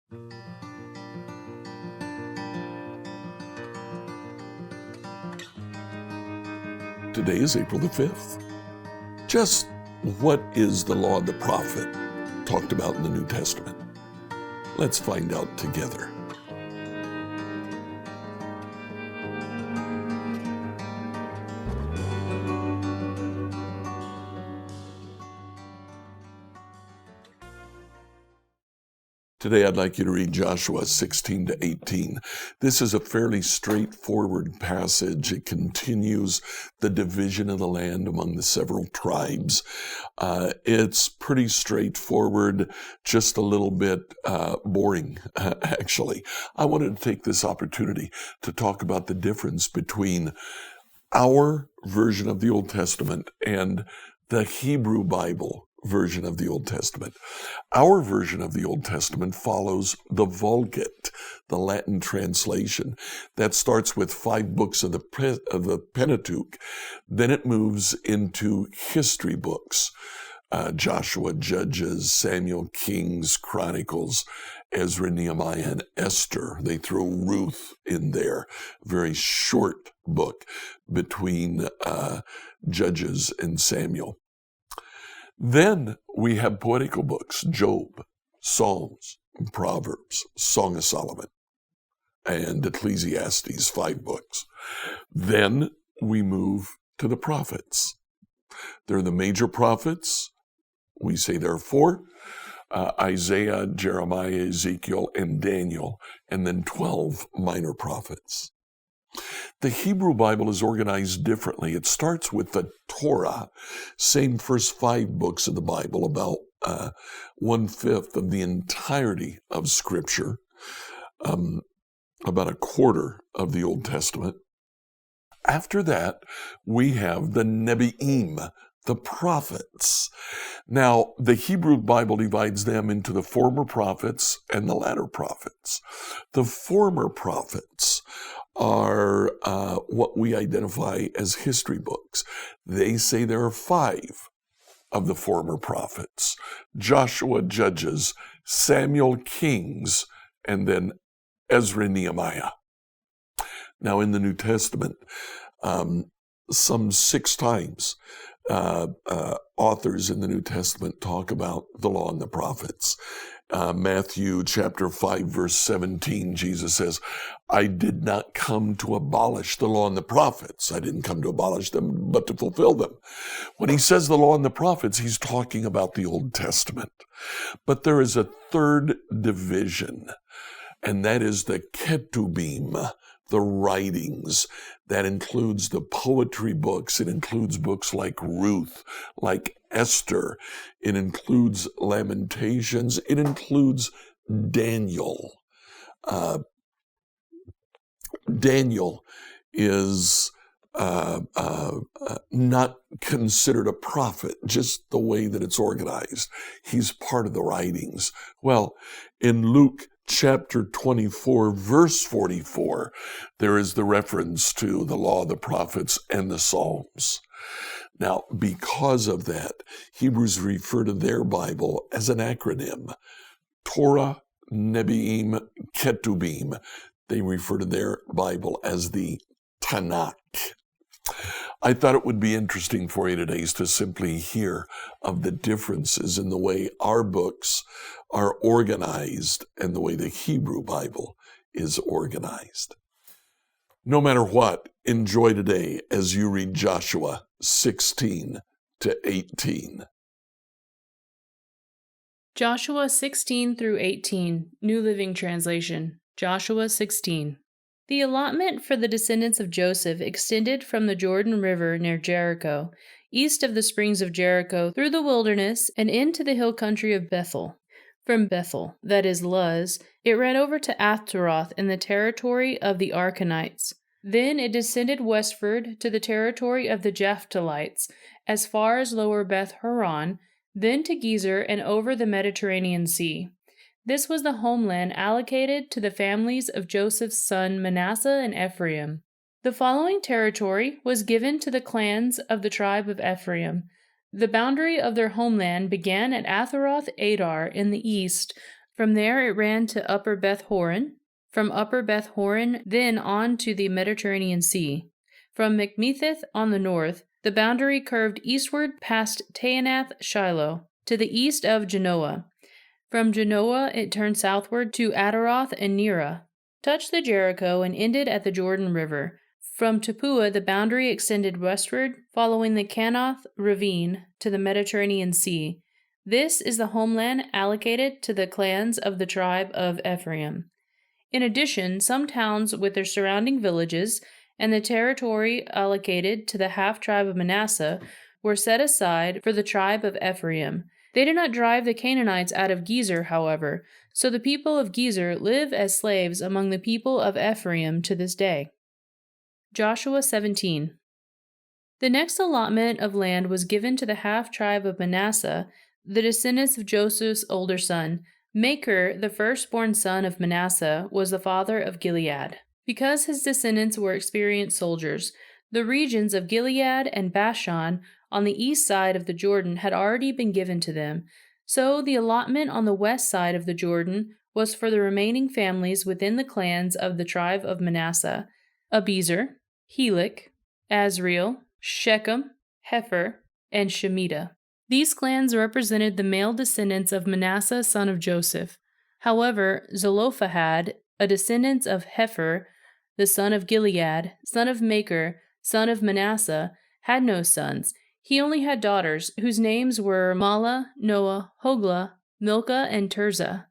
Today is April the 5th. Just what is the law of the prophet talked about in the New Testament? Let's find out together. Today I'd like you to read Joshua 16 to 18. This is a fairly straightforward passage. It continues the division of the land among the several tribes. It's pretty straightforward, just a little bit boring, actually. I wanted to take this opportunity to talk about the difference between our version of the Old Testament and the Hebrew Bible version of the Old Testament. Our version of the Old Testament follows the Vulgate, the Latin translation. That starts with 5 books of the Pentateuch. Then it moves into history books. Joshua, Judges, Samuel, Kings, Chronicles, Ezra, Nehemiah, and Esther. They throw Ruth in there. Very short book between Judges and Samuel. Then we have poetical books, Job, Psalms, Proverbs, Song of Solomon, and Ecclesiastes, 5 books. Then we move to the prophets. They're the major prophets. We say there are 4, Isaiah, Jeremiah, Ezekiel, and Daniel, and then 12 minor prophets. The Hebrew Bible is organized differently. It starts with the Torah, same first 5 books of the Bible, about 1/5 of the entirety of Scripture, about a quarter of the Old Testament. After that, we have the Nebi'im, the prophets. Now, the Hebrew Bible divides them into the former prophets and the latter prophets. The former prophets are what we identify as history books. They say there are 5 of the former prophets: Joshua, Judges, Samuel, Kings, and then Ezra, Nehemiah. Now, in the New Testament, some 6 times, authors in the New Testament talk about the law and the prophets. Matthew chapter 5, verse 17, Jesus says, I did not come to abolish the law and the prophets. I didn't come to abolish them, but to fulfill them. When he says the law and the prophets, he's talking about the Old Testament. But there is a third division, and that is the Ketubim, the writings. That includes the poetry books. It includes books like Ruth, like Esther. It includes Lamentations. It includes Daniel. Daniel is not considered a prophet, just the way that it's organized. He's part of the writings. Well, in Luke chapter 24, verse 44, there is the reference to the law of the prophets and the Psalms. Now, because of that, Hebrews refer to their Bible as an acronym: Torah, Nebi'im, Ketubim. They refer to their Bible as the Tanakh. I thought it would be interesting for you today to simply hear of the differences in the way our books are organized and the way the Hebrew Bible is organized. No matter what, enjoy today as you read Joshua 16 to 18. Joshua 16 through 18, New Living Translation. Joshua 16. The allotment for the descendants of Joseph extended from the Jordan River near Jericho, east of the springs of Jericho, through the wilderness and into the hill country of Bethel. From Bethel, that is Luz, it ran over to Athtaroth in the territory of the Archonites. Then it descended westward to the territory of the Japhtalites, as far as lower Beth Horon, then to Gezer and over the Mediterranean Sea. This was the homeland allocated to the families of Joseph's son Manasseh and Ephraim. The following territory was given to the clans of the tribe of Ephraim. The boundary of their homeland began at Atharoth Adar in the east, From there it ran to Upper Beth Horon. From Upper Beth Horon, then on to the Mediterranean Sea. From Macmethith on the north, the boundary curved eastward past Taanath Shiloh, to the east of Genoa. From Genoa it turned southward to Ataroth and Nera, touched the Jericho, and ended at the Jordan River. From Tapua the boundary extended westward, following the Kanoth ravine to the Mediterranean Sea. This is the homeland allocated to the clans of the tribe of Ephraim. In addition, some towns with their surrounding villages and the territory allocated to the half-tribe of Manasseh were set aside for the tribe of Ephraim. They did not drive the Canaanites out of Gezer, however, so the people of Gezer live as slaves among the people of Ephraim to this day. Joshua 17. The next allotment of land was given to the half-tribe of Manasseh, the descendants of Joseph's older son. Machir, the firstborn son of Manasseh, was the father of Gilead. Because his descendants were experienced soldiers, the regions of Gilead and Bashan on the east side of the Jordan had already been given to them, so the allotment on the west side of the Jordan was for the remaining families within the clans of the tribe of Manasseh: Abiezer, Helek, Azriel, Shechem, Hepher, and Shemitah. These clans represented the male descendants of Manasseh son of Joseph. However, Zelophehad, a descendant of Hepher, the son of Gilead, son of Machir, son of Manasseh, had no sons. He only had daughters, whose names were Mahlah, Noah, Hoglah, Milcah, and Tirzah.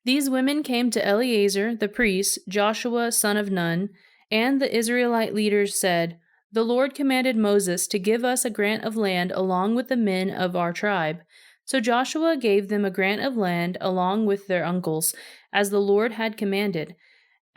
These women came to Eleazar the priest, Joshua son of Nun, and the Israelite leaders said, "The Lord commanded Moses to give us a grant of land along with the men of our tribe." So Joshua gave them a grant of land along with their uncles, as the Lord had commanded.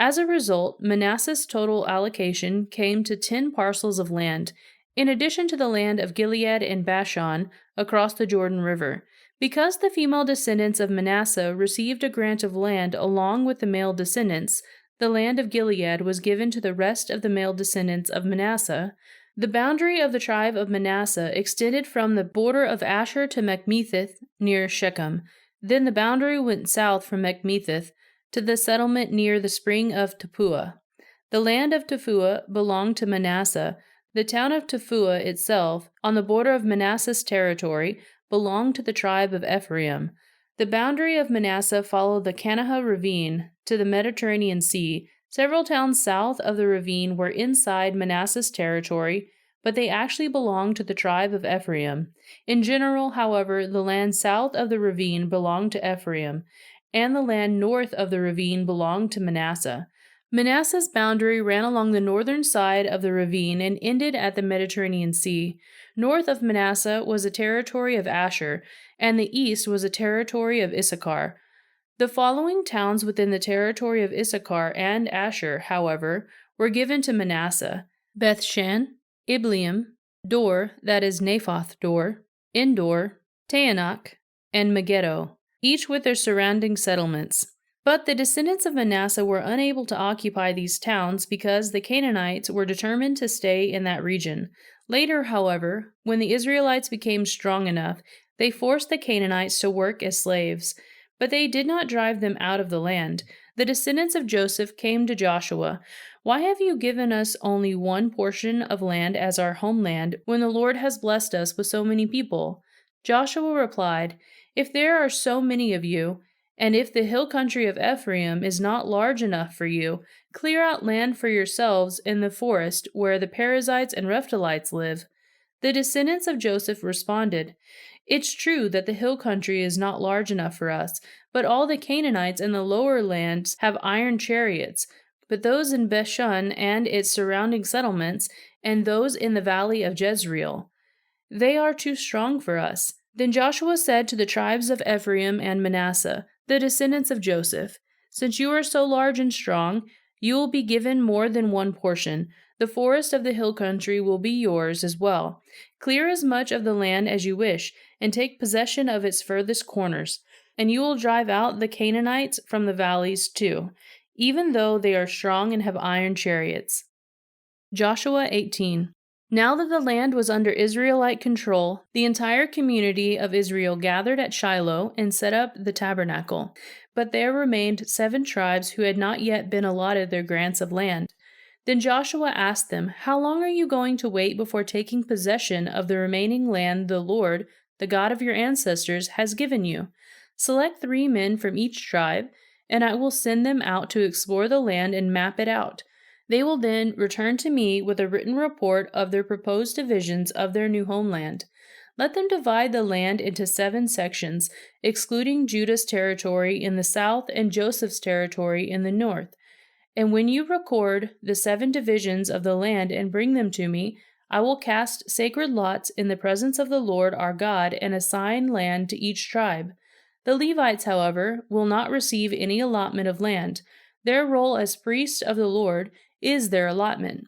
As a result, Manasseh's total allocation came to 10 parcels of land, in addition to the land of Gilead and Bashan across the Jordan River. Because the female descendants of Manasseh received a grant of land along with the male descendants, the land of Gilead was given to the rest of the male descendants of Manasseh. The boundary of the tribe of Manasseh extended from the border of Asher to Macmethith near Shechem. Then the boundary went south from Macmethith to the settlement near the spring of Tapua. The land of Tapua belonged to Manasseh. The town of Tapua itself, on the border of Manasseh's territory, belonged to the tribe of Ephraim. The boundary of Manasseh followed the Kanah ravine to the Mediterranean Sea. Several towns south of the ravine were inside Manasseh's territory, but they actually belonged to the tribe of Ephraim. In general, however, the land south of the ravine belonged to Ephraim, and the land north of the ravine belonged to Manasseh. Manasseh's boundary ran along the northern side of the ravine and ended at the Mediterranean Sea. North of Manasseh was a territory of Asher, and the east was a territory of Issachar. The following towns within the territory of Issachar and Asher, however, were given to Manasseh: Bethshan, Ibleam, Dor, that is Naphoth Dor, Endor, Taanach, and Megiddo, each with their surrounding settlements. But the descendants of Manasseh were unable to occupy these towns because the Canaanites were determined to stay in that region. Later, however, when the Israelites became strong enough, they forced the Canaanites to work as slaves. But they did not drive them out of the land. The descendants of Joseph came to Joshua. "Why have you given us only one portion of land as our homeland, when the Lord has blessed us with so many people?" Joshua replied, "If there are so many of you, and if the hill country of Ephraim is not large enough for you, clear out land for yourselves in the forest where the Perizzites and Rephtalites live." The descendants of Joseph responded, "It's true that the hill country is not large enough for us, but all the Canaanites in the lower lands have iron chariots. But those in Bethshan and its surrounding settlements, and those in the valley of Jezreel, they are too strong for us." Then Joshua said to the tribes of Ephraim and Manasseh, the descendants of Joseph, "Since you are so large and strong, you will be given more than one portion. The forest of the hill country will be yours as well. Clear as much of the land as you wish, and take possession of its furthest corners. And you will drive out the Canaanites from the valleys too, even though they are strong and have iron chariots." Joshua 18. Now that the land was under Israelite control, the entire community of Israel gathered at Shiloh and set up the tabernacle. But there remained 7 tribes who had not yet been allotted their grants of land. Then Joshua asked them, "How long are you going to wait before taking possession of the remaining land the Lord, the God of your ancestors, has given you? Select 3 men from each tribe, and I will send them out to explore the land and map it out. They will then return to me with a written report of their proposed divisions of their new homeland. Let them divide the land into 7 sections, excluding Judah's territory in the south and Joseph's territory in the north. And when you record the 7 divisions of the land and bring them to me, I will cast sacred lots in the presence of the Lord our God and assign land to each tribe. The Levites, however, will not receive any allotment of land. Their role as priests of the Lord is their allotment.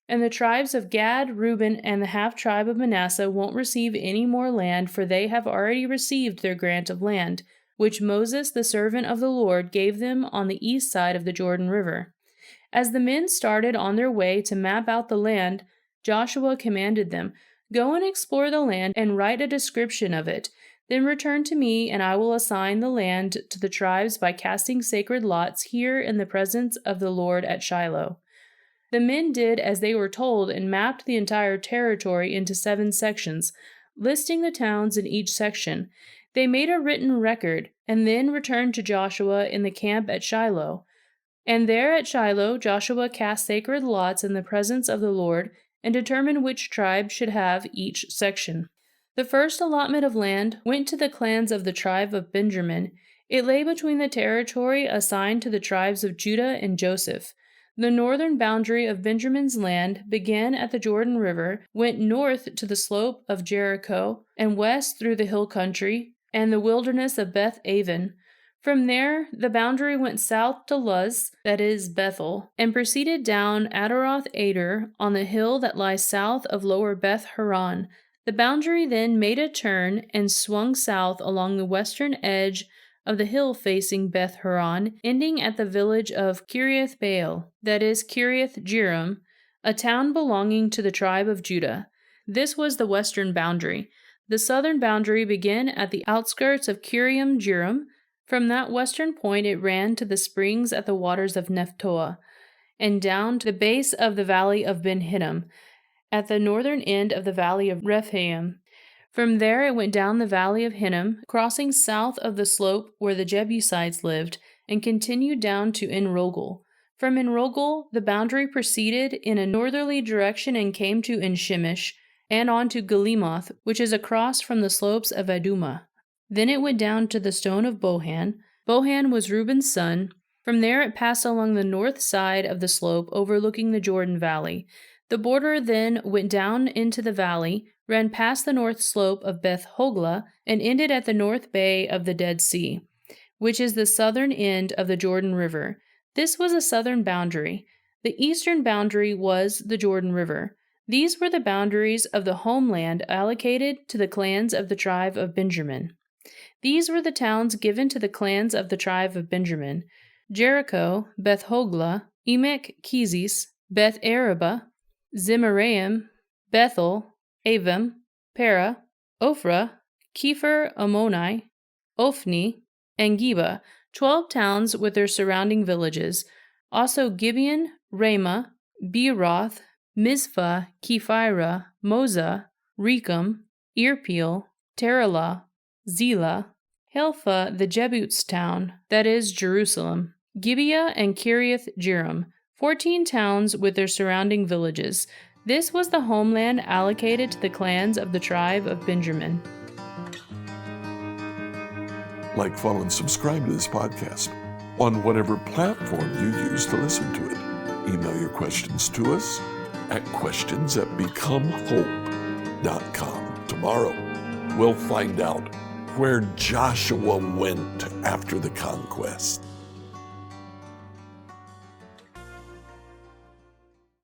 And the tribes of Gad, Reuben, and the half-tribe of Manasseh won't receive any more land, for they have already received their grant of land, which Moses, the servant of the Lord, gave them on the east side of the Jordan River." As the men started on their way to map out the land, Joshua commanded them, "Go and explore the land and write a description of it. Then return to me, and I will assign the land to the tribes by casting sacred lots here in the presence of the Lord at Shiloh." The men did as they were told and mapped the entire territory into 7 sections, listing the towns in each section. They made a written record, and then returned to Joshua in the camp at Shiloh. And there at Shiloh Joshua cast sacred lots in the presence of the Lord, and determined which tribe should have each section. The first allotment of land went to the clans of the tribe of Benjamin. It lay between the territory assigned to the tribes of Judah and Joseph. The northern boundary of Benjamin's land began at the Jordan River, went north to the slope of Jericho, and west through the hill country and the wilderness of Beth-aven. From there, the boundary went south to Luz, that is, Bethel, and proceeded down Adaroth-Ader on the hill that lies south of lower Beth-Horon. The boundary then made a turn and swung south along the western edge of the hill facing Beth-Horon, ending at the village of Kiriath-Baal, that is, Kiriath-Jearim, a town belonging to the tribe of Judah. This was the western boundary. The southern boundary began at the outskirts of Kiriath-Jearim. From that western point it ran to the springs at the waters of Nephtoah, and down to the base of the valley of Ben-Hinnom, at the northern end of the valley of Rephaim. From there it went down the valley of Hinnom, crossing south of the slope where the Jebusites lived, and continued down to En-Rogel. From En-Rogel the boundary proceeded in a northerly direction and came to En-Shemesh, and on to Galimoth, which is across from the slopes of Adumah. Then it went down to the stone of Bohan. Bohan was Reuben's son. From there it passed along the north side of the slope overlooking the Jordan Valley. The border then went down into the valley, ran past the north slope of Beth Hoglah, and ended at the north bay of the Dead Sea, which is the southern end of the Jordan River. This was a southern boundary. The eastern boundary was the Jordan River. These were the boundaries of the homeland allocated to the clans of the tribe of Benjamin. These were the towns given to the clans of the tribe of Benjamin: Jericho, Beth Hoglah, Emek Keziz, Beth Araba, Zemaraim, Bethel, Avim, Para, Ophrah, Kepher Ammoni, Ophni, and Geba, 12 towns with their surrounding villages. Also Gibeon, Ramah, Beeroth, Mizpah, Kephirah, Moza, Rechem, Irpeel, Teralah, Zelah, Helpha the Jebus town, that is, Jerusalem, Gibeah and Kiriath-Jearim, 14 towns with their surrounding villages. This was the homeland allocated to the clans of the tribe of Benjamin. Like, follow, and subscribe to this podcast on whatever platform you use to listen to it. Email your questions to us at questions@becomehope.com. Tomorrow, we'll find out where Joshua went after the conquest.